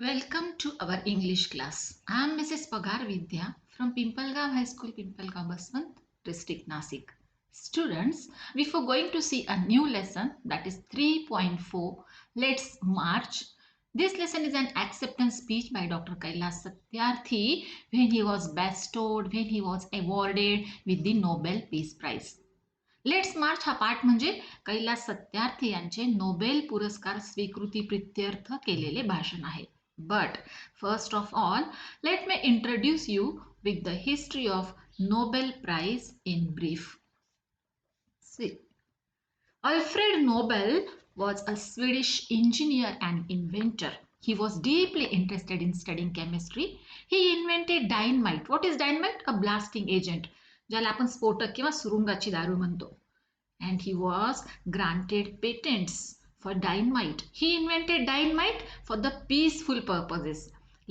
Welcome to our English class. I am Mrs. Pagar Vidya from Pimpalgaon High School, Pimpalgaon Baswant, District Nasik. Students, before going to see a new lesson that is 3.4, Let's March. This lesson is an acceptance speech by Dr. Kailash Satyarthi when he was bestowed, when he was awarded with the Nobel Peace Prize. Let's march हा पाठ म्हणजे कैलास सत्यार्थी यांचे Nobel पुरस्कार स्वीकृती प्रित्यर्थ केलेले भाषण आहे. But first of all let me introduce you with the history of Nobel prize in brief. Alfred Nobel was a Swedish engineer and inventor. He was deeply interested in studying chemistry. He invented dynamite. What is dynamite? A blasting agent. ज्याला आपण स्फोटक किंवा सुरुंगाची दारू म्हणतो. And he was granted patents for dynamite. He invented dynamite for the peaceful purposes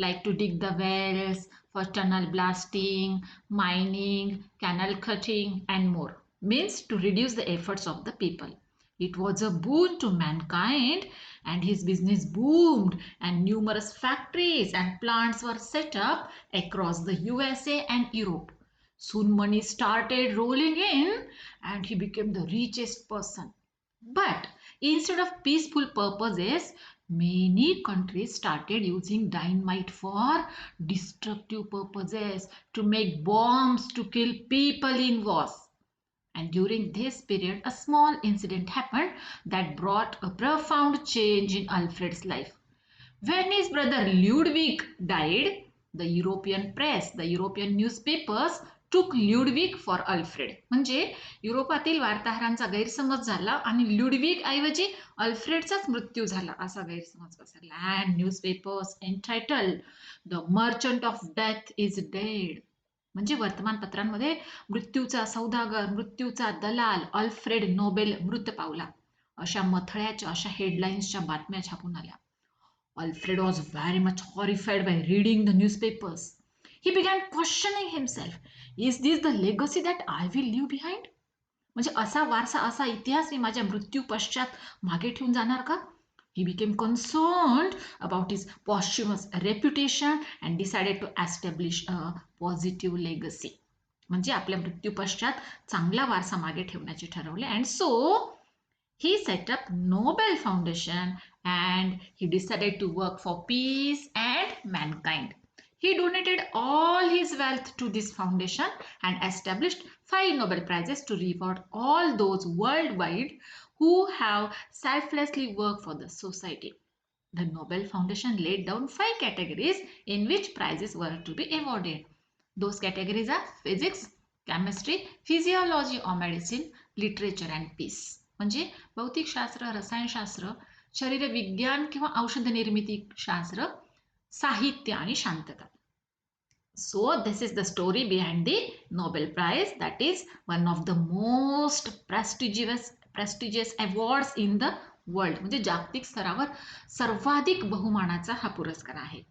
like to dig the wells, for tunnel blasting, mining, canal cutting, and more. Means to reduce the efforts of the people. It was a boon to mankind, and his business boomed, and numerous factories and plants were set up across the USA and Europe. Soon money started rolling in, and he became the richest person. But instead of peaceful purposes, many countries started using dynamite for destructive purposes, to make bombs to kill people in wars. And during this period, a small incident happened that brought a profound change in Alfred's life. When his brother Ludwig died, the European press, the European newspapers took Ludwig for Alfred. म्हणजे युरोपातील वार्ताहरांचा गैरसमज झाला आणि ल्युडविग ऐवजी अल्फ्रेडचाच मृत्यू झाला असा गैरसमज पसरला. And newspapers entitle the merchant of death is dead. म्हणजे वर्तमानपत्रांमध्ये मृत्यूचा सौदागर, मृत्यूचा दलाल अल्फ्रेड नोबेल मृत पावला अशा मथळ्याच्या, अशा हेडलाईन्सच्या बातम्या छापून आल्या. Alfred was very much horrified by reading the newspapers. He began questioning himself. Is this the legacy that I will leave behind? म्हणजे असा वारसा, असा इतिहास मी माझ्या मृत्यू पश्चात मागे ठेवून जाणार का? He became concerned about his posthumous reputation and decided to establish a positive legacy. म्हणजे आपल्या मृत्यू पश्चात चांगला वारसा मागे ठेवण्याचे ठरवले. And so he set up Nobel Foundation and he decided to work for peace and mankind. He donated all his wealth to this foundation and established 5 Nobel Prizes to reward all those worldwide who have selflessly worked for the society. The Nobel Foundation laid down 5 categories in which prizes were to be awarded. Those categories are physics, chemistry, physiology or medicine, literature and peace. म्हणजे भौतिकशास्त्र, रसायनशास्त्र, शरीरविज्ञान किंवा औषध निर्मिती शास्त्र, साहित्य आणि शांतता. So this is the story behind the Nobel Prize, that is one of the most prestigious awards in the world. म्हणजे जागतिक स्तरावर सर्वाधिक बहुमानाचा हा पुरस्कार आहे.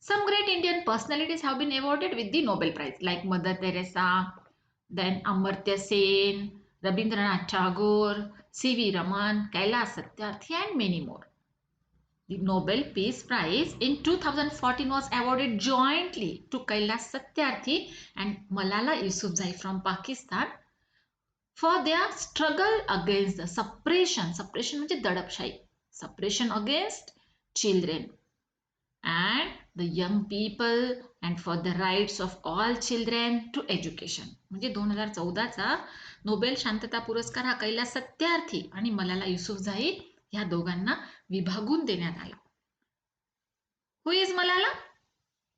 Some great Indian personalities have been awarded with the Nobel Prize like Mother Teresa, then Amartya Sen, Rabindranath Tagore, C.V. Raman, Kailash Satyarthi and many more. The Nobel Peace Prize in 2014 was awarded jointly to Kailash Satyarthi and Malala Yousafzai from Pakistan for their struggle against the suppression म्हणजे दडपशाही, suppression against children and the young people and for the rights of all children to education. म्हणजे 2014चा Nobel शांतता पुरस्कार हा कैलास सत्यार्थी आणि मलाला युसुफजाई या दोघांना विभागून देण्यात आला. Who is Malala?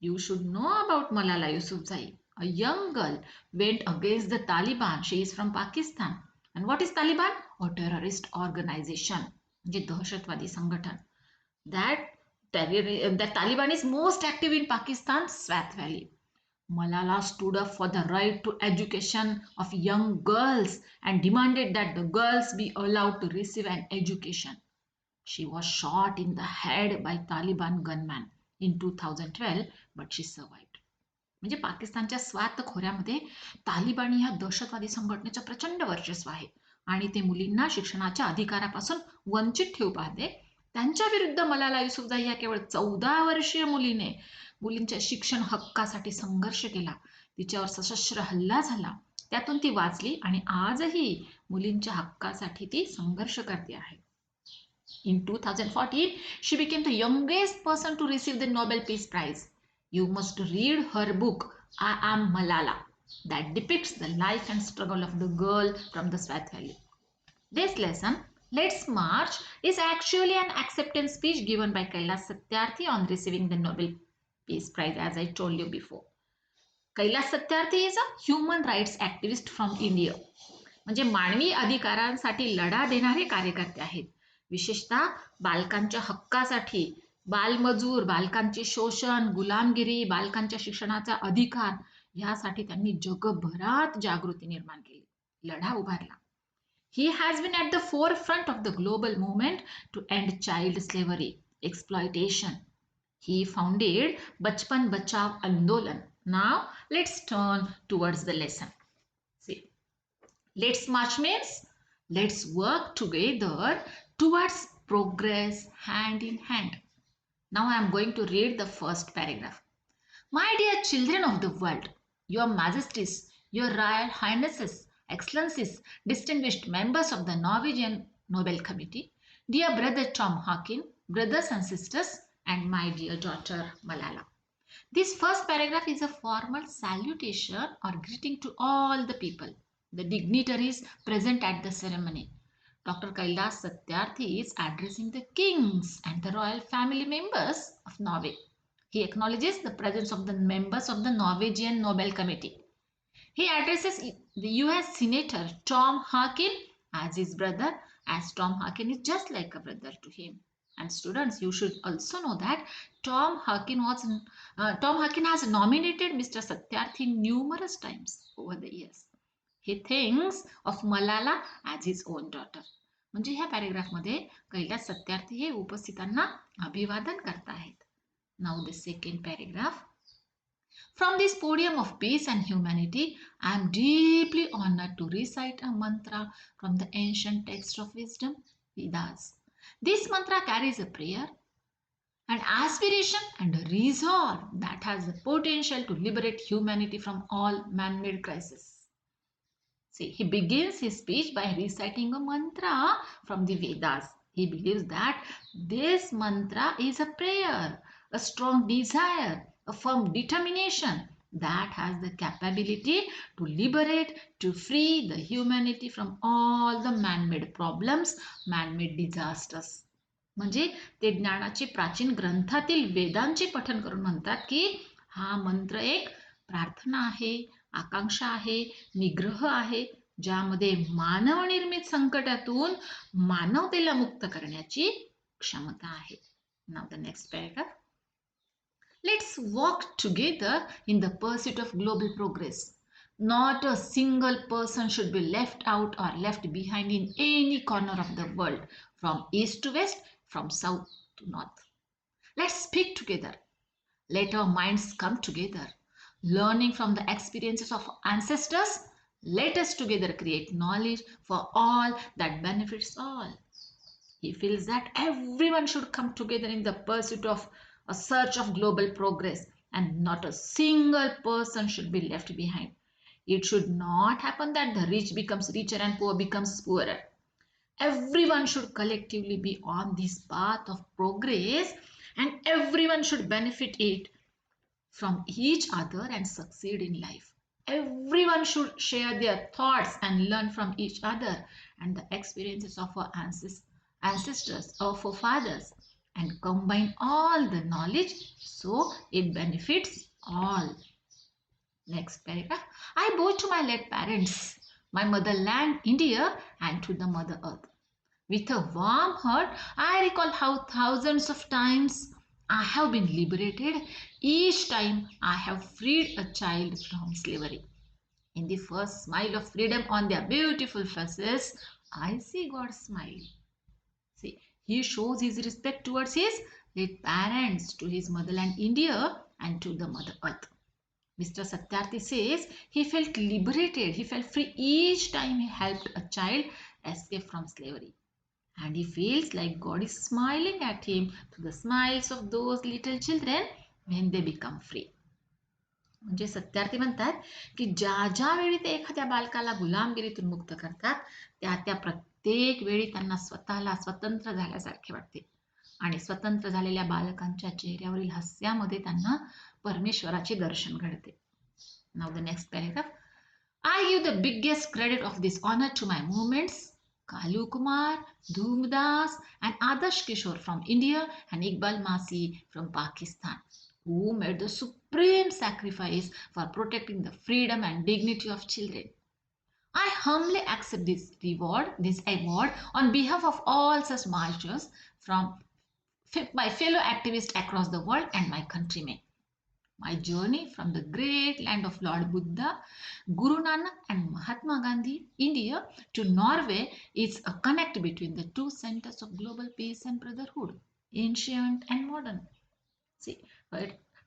You should know about Malala Yousafzai. A young girl went against the Taliban. She is from Pakistan. And what is Taliban? A terrorist organization. म्हणजे दहशतवादी संघटन. That Taliban is most active in Pakistan's Swat Valley. Malala stood up for the right to education of young girls and demanded that the girls be allowed to receive an education. She was shot in the head by Taliban gunman in 2012, but she survived. म्हणजे पाकिस्तानच्या स्वात खोऱ्यामध्ये तालिबानी ह्या दहशतवादी संघटनेचं प्रचंड वर्चस्व आहे आणि ते मुलींना शिक्षणाच्या अधिकारापासून वंचित ठेवू पाहते. त्यांच्या विरुद्ध मलाला युसुफजाई या केवळ 14 वर्षीय मुलींच्या शिक्षण हक्कासाठी संघर्ष केला. तिच्यावर सशस्त्र हल्ला झाला. त्यातून ती वाचली आणि आजही मुलींच्या हक्कासाठी ती संघर्ष करते आहे. In 2014, she became the youngest person to receive the Nobel Peace Prize. You must read her book, I Am Malala, that depicts the life and struggle of the girl from the Swat Valley. This lesson, Let's March, is actually an acceptance speech given by Kailash Satyarthi on receiving the Nobel Peace Prize, as I told you before. Kailash Satyarthi is a human rights activist from India. म्हणजे मानवी अधिकारांसाठी लढा देणारे कार्यकर्ते आहेत. विशेषतः बालकांच्या हक्कासाठी, बालमजूर, बालकांचे शोषण, गुलामगिरी, बालकांच्या शिक्षणाचा अधिकार यासाठी त्यांनी जगभरात जागृती निर्माण केली, लढा उभारला. He has been at the forefront of the global movement to end child slavery, exploitation. He founded Bachpan Bachao Andolan. Now let's turn towards the lesson. See, let's march means let's work together towards progress hand in hand. Now I am going to read the first paragraph. My dear children of the world, your majesties, your royal highnesses, excellencies, distinguished members of the Norwegian Nobel Committee, dear brother Tom Harkin, brothers and sisters, and my dear daughter Malala. This first paragraph is a formal salutation or greeting to all the people, the dignitaries present at the ceremony. Dr. Kailash Satyarthi is addressing the kings and the royal family members of Norway. He acknowledges the presence of the members of the Norwegian Nobel Committee. He addresses the US Senator Tom Harkin as his brother, as Tom Harkin is just like a brother to him. And students, you should also know that Tom Harkin has nominated Mr. Satyarthi numerous times over the years. He thinks of Malala as his own daughter. म्हणजे ह्या पॅरेग्राफमध्ये कैलाश सत्यार्थी हे उपस्थितांना अभिवादन करत आहेत. Now the second paragraph. From this podium of peace and humanity, I am deeply honored to recite a mantra from the ancient text of wisdom, Vedas. This mantra carries a prayer, an aspiration and a resolve that has the potential to liberate humanity from all man-made crises. See, he begins his speech by reciting a mantra from the Vedas. He believes that this mantra is a prayer, a strong desire, a firm determination that has the capability to liberate, to free the humanity from all the man-made problems, man-made disasters. म्हणजे ते ज्ञानाचे प्राचीन ग्रंथातील वेदांचे पठन करून म्हणतात की हा मंत्र एक प्रार्थना आहे, आकांक्षा आहे, निग्रह आहे, ज्यामध्ये मानवनिर्मित संकटातून मानवतेला मुक्त करण्याची क्षमता आहे. Now the next paragraph. Let's walk together in the pursuit of global progress. Not a single person should be left out or left behind in any corner of the world, from east to west, from south to north. Let's speak together. Let our minds come together. Learning from the experiences of ancestors, let us together create knowledge for all that benefits all. He feels that everyone should come together in the pursuit of a search of global progress, and not a single person should be left behind. It should not happen that the rich becomes richer and poor becomes poorer. Everyone should collectively be on this path of progress, and everyone should benefit it from each other and succeed in life. Everyone should share their thoughts and learn from each other and the experiences of our ancestors, our forefathers, and combine all the knowledge so it benefits all. Next paragraph. I bow to my late parents, my motherland India, and to the Mother Earth. With a warm heart, I recall how thousands of times I have been liberated. Each time I have freed a child from slavery. In the first smile of freedom on their beautiful faces, I see God smile. See, he shows his respect towards his late parents, to his motherland India, and to the Mother Earth. Mr. Satyarthi says he felt liberated, he felt free each time he helped a child escape from slavery. and he feels like God is smiling at him through the smiles of those little children when they become free. म्हणजे सत्यार्थी म्हणतात की ज्या ज्या वेळी ते एखाद्या बालकाला गुलामगिरीतून मुक्त करतात त्या प्रत्येक वेळी त्यांना स्वतःला स्वतंत्र झाल्यासारखे वाटते आणि स्वतंत्र झालेल्या बालकांच्या चेहऱ्यावरील हास्यामध्ये त्यांना परमेश्वराचे दर्शन घडते. Now the next paragraph. I give the biggest credit of this honor to my movements, Kalu Kumar, Dhoomdas, and Adarsh Kishore from India and Iqbal Masi from Pakistan, who made the supreme sacrifice for protecting the freedom and dignity of children. I humbly accept this award on behalf of all such martyrs from my fellow activists across the world and my countrymen. My journey from the great land of Lord Buddha, Guru Nanak, and Mahatma Gandhi, India, to Norway is a connect between the two centers of global peace and brotherhood, ancient and modern. See,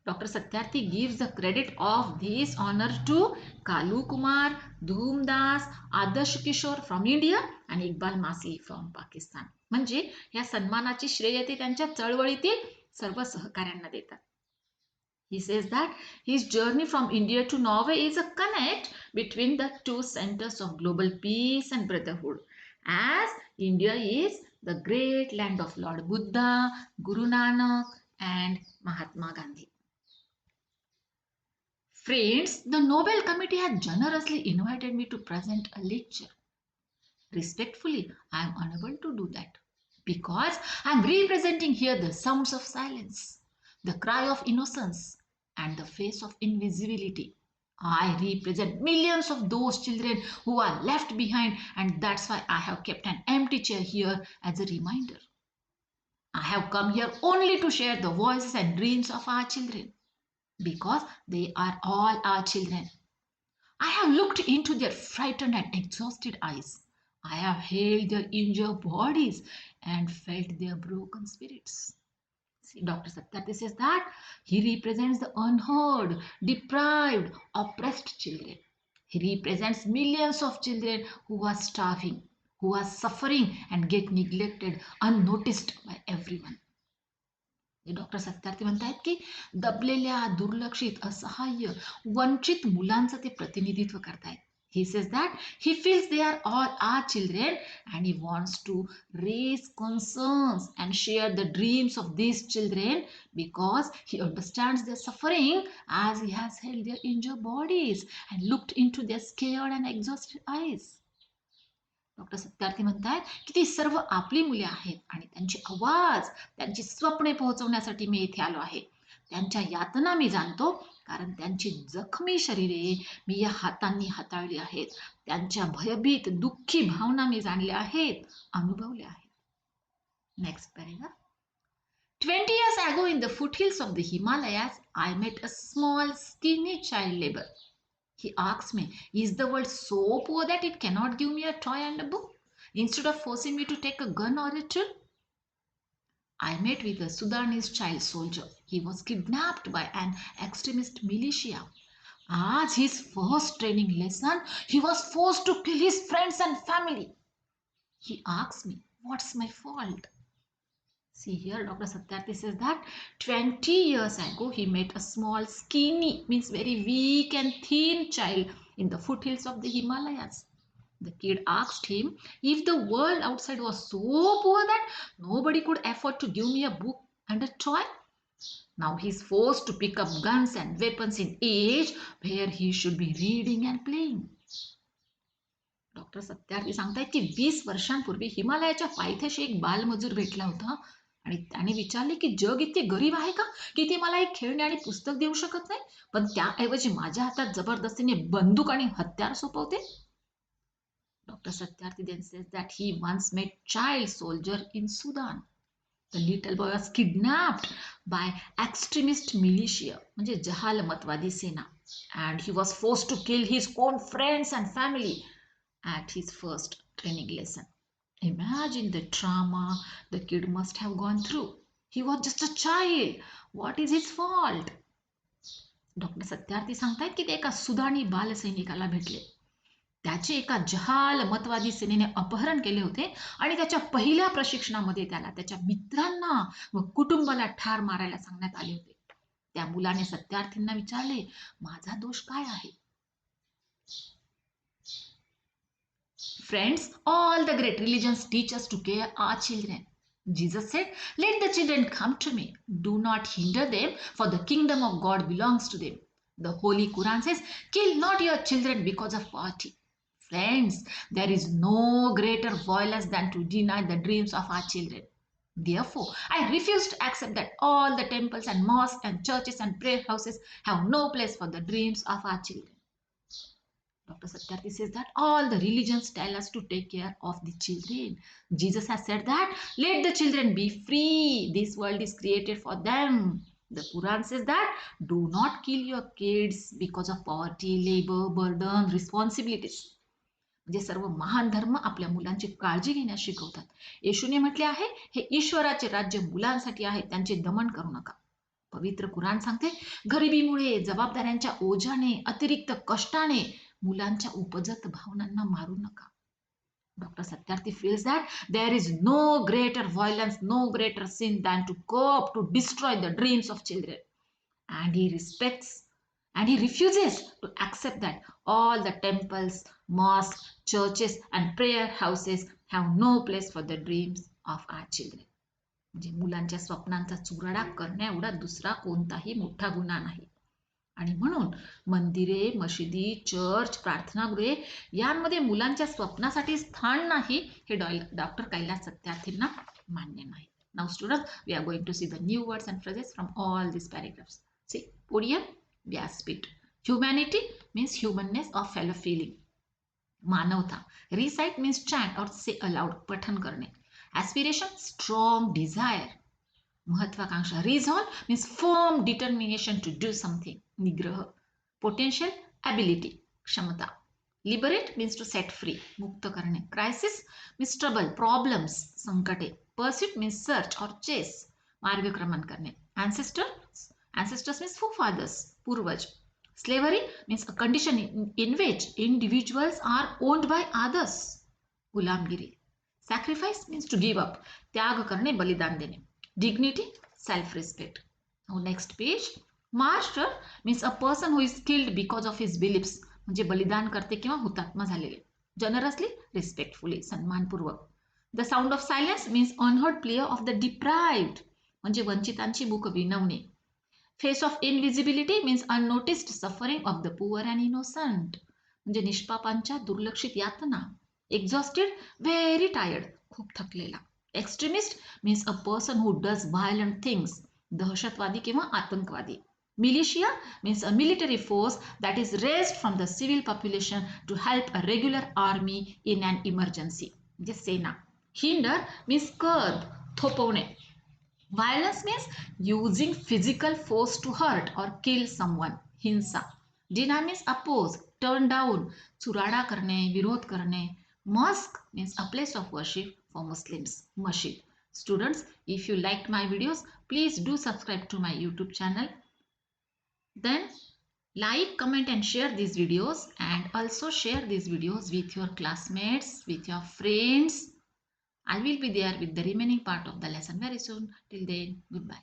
Dr. Satyarthi gives the credit of this honor to Kalu Kumar, Dhoomdas, Adarsh Kishore from India and Iqbal Masi from Pakistan. म्हणजे या सन्मानाची श्रेय ते त्यांच्या चळवळीतील सर्व सहकाऱ्यांना देतात. He says that his journey from India to Norway is a connect between the two centers of global peace and brotherhood, as India is the great land of Lord Buddha, Guru Nanak, and Mahatma Gandhi. Friends, the Nobel Committee has generously invited me to present a lecture. Respectfully, I am unable to do that because I am representing here the sounds of silence, the cry of innocence, and the face of invisibility. I represent millions of those children who are left behind, and that's why I have kept an empty chair here as a reminder. I have come here only to share the voices and dreams of our children because they are all our children. I have looked into their frightened and exhausted eyes. I have held their injured bodies and felt their broken spirits. See, Dr. Satyarthi says that he represents the unheard, deprived, oppressed children. He represents millions of children who are starving, who are suffering and get neglected, unnoticed by everyone. Doctor Satyarthi म्हणतायत की दबलेल्या दुर्लक्षित असहाय्य वंचित मुलांचं ते प्रतिनिधित्व करतायत. He says that he feels they are all our children and he wants to raise concerns and share the dreams of these children because he understands their suffering as he has held their injured bodies and looked into their scared and exhausted eyes. Doctor Satyarthi म्हणतात की ती सर्व आपली मुले आहेत आणि त्यांची आवाज त्यांची स्वप्ने पोहोचवण्यासाठी मी इथे आलो आहे. त्यांच्या यातना मी जाणतो कारण त्यांची जखमी शरीरे मी या हातांनी हाताळली आहेत. त्यांच्या भयभीत दुःखी भावना मी जाणल्या आहेत, अनुभवल्या आहेत. Next paragraph. 20 years ago in the foothills of the Himalayas, I met a small skinny child laborer. He asked me, is the world so poor that it cannot give me a toy and a book instead of forcing me to take a gun or a tool? I met with a Sudanese child soldier. He was kidnapped by an extremist militia. As his first training lesson, he was forced to kill his friends and family. He asked me, what's my fault? See here, Dr. Satyarthi says that 20 years ago, he met a small, skinny, means very weak and thin child in the foothills of the Himalayas. The kid asked him if the world outside was so poor that nobody could afford to give me a book and a toy. Now he's forced to pick up guns and weapons in age where he should be reading and playing. Doctor Satyarthi सांगतायत की 20 वर्षांपूर्वी हिमालयाच्या पायथ्याशी एक बालमजूर भेटला होता आणि त्याने विचारले की जग इतके गरीब आहे का की ते मला एक खेळणे आणि पुस्तक देऊ शकत नाही, पण त्याऐवजी माझ्या हातात जबरदस्तीने बंदूक आणि हत्यार सोपवते. Dr. Satyarthi then says that he once met child soldier in Sudan. The little boy was kidnapped by extremist militia, म्हणजे जहालमतवादी सेना, and he was forced to kill his own friends and family at his first training lesson. Imagine the trauma the kid must have gone through. He was just a child. What is his fault? Doctor Satyarthi सांगतायत की ते एका सुदानी बालसैनिकाला भेटले. त्याचे एका जहाल मतवादी सेनेने अपहरण केले होते आणि त्याच्या पहिल्या प्रशिक्षणामध्ये त्याला त्याच्या मित्रांना व कुटुंबाला ठार मारायला सांगण्यात आले होते. त्या मुलाने सत्यार्थींना विचारले, माझा दोष काय आहे? Friends, all the great religions teach us to care our children. Jesus said, let the children come to me. Do not hinder them, for the kingdom of God belongs to them. The Holy Quran says, kill not your children because of poverty. Friends, there is no greater violence than to deny the dreams of our children. Therefore, I refuse to accept that all the temples and mosques and churches and prayer houses have no place for the dreams of our children. Dr. Satyarthi says that all the religions tell us to take care of the children. Jesus has said that let the children be free. This world is created for them. The Quran says that do not kill your kids because of poverty, labor, burden, responsibilities. म्हणजे सर्व महान धर्म आपल्या मुलांची काळजी घेण्यास शिकवतात. येशूने म्हटले आहे, हे ईश्वराचे राज्य मुलांसाठी आहे, त्यांचे दमन करू नका. पवित्र कुराण सांगते, गरिबीमुळे, जबाबदाऱ्यांच्या ओझ्याने, अतिरिक्त कष्टाने मुलांच्या उपजत भावनांना मारू नका. Dr. Satyarthi feels that there is no greater violence, no greater sin than to cope to destroy the dreams of children. And he respects and he refuses to accept that all the temples, mosques, churches and prayer houses have no place for the dreams of our children. म्हणजे मुलांच्या स्वप्नांचा चुराडा करण्या एवढा दुसरा कोणताही मोठा गुन्हा नाही. आणि म्हणून मंदिरे, मशिदी, चर्च, प्रार्थनागृहे यांमध्ये मुलांच्या स्वप्नासाठी स्थान नाही हे डॉक्टर कैलास सत्यार्थींना मान्य नाही. Now students, we are going to see the new words and phrases from all these paragraphs. See, podium, व्यासपीठ. Humanity means humanness or fellow feeling. मानवता. Recite means chant or say aloud, पठन करणे. Aspiration, strong desire. महत्वाकांक्षा. Resolve means firm determination to do something. निग्रह. Potential, ability, क्षमता. Liberate means to set free, मुक्त करणे. Crisis means trouble, problems, संकटे. Pursuit means search or chase, मार्गक्रमण करणे. Ancestors means forefathers, पूर्वज. Slavery means a condition in which individuals are owned by others, Gulamgiri. Sacrifice means to give up, त्याग करणे, बलिदान देणे. Dignity, self-respect. Now next page. Martyr means a person who is killed because of his beliefs, म्हणजे बलिदान करते किंवा हुतात्मा झालेले. Generously, respectfully, सन्मानपूर्वक. The sound of silence means unheard plea of the deprived, म्हणजे वंचितांची मुख विनवणे. Face of invisibility means unnoticed suffering of the poor and innocent, म्हणजे निष्पापांच्या दुर्लक्षित यातना. Exhausted, very tired, खूप थकलेला. Extremist means a person who does violent things, दहशतवादी किंवा आतंकवादी. Militia means a military force that is raised from the civil population to help a regular army in an emergency, म्हणजे सेना. Hinder means curb, थोपवणे. Violence means using physical force to hurt or kill someone, हिंसा. Deny means oppose, turn down, चुराडा करणे, विरोध करणे. Mosque means a place of worship for Muslims, masjid. Students, if you liked my videos, please do subscribe to my YouTube channel. Then like, comment and share these videos, and also share these videos with your classmates, with your friends. I will be there with the remaining part of the lesson very soon. Till then, goodbye.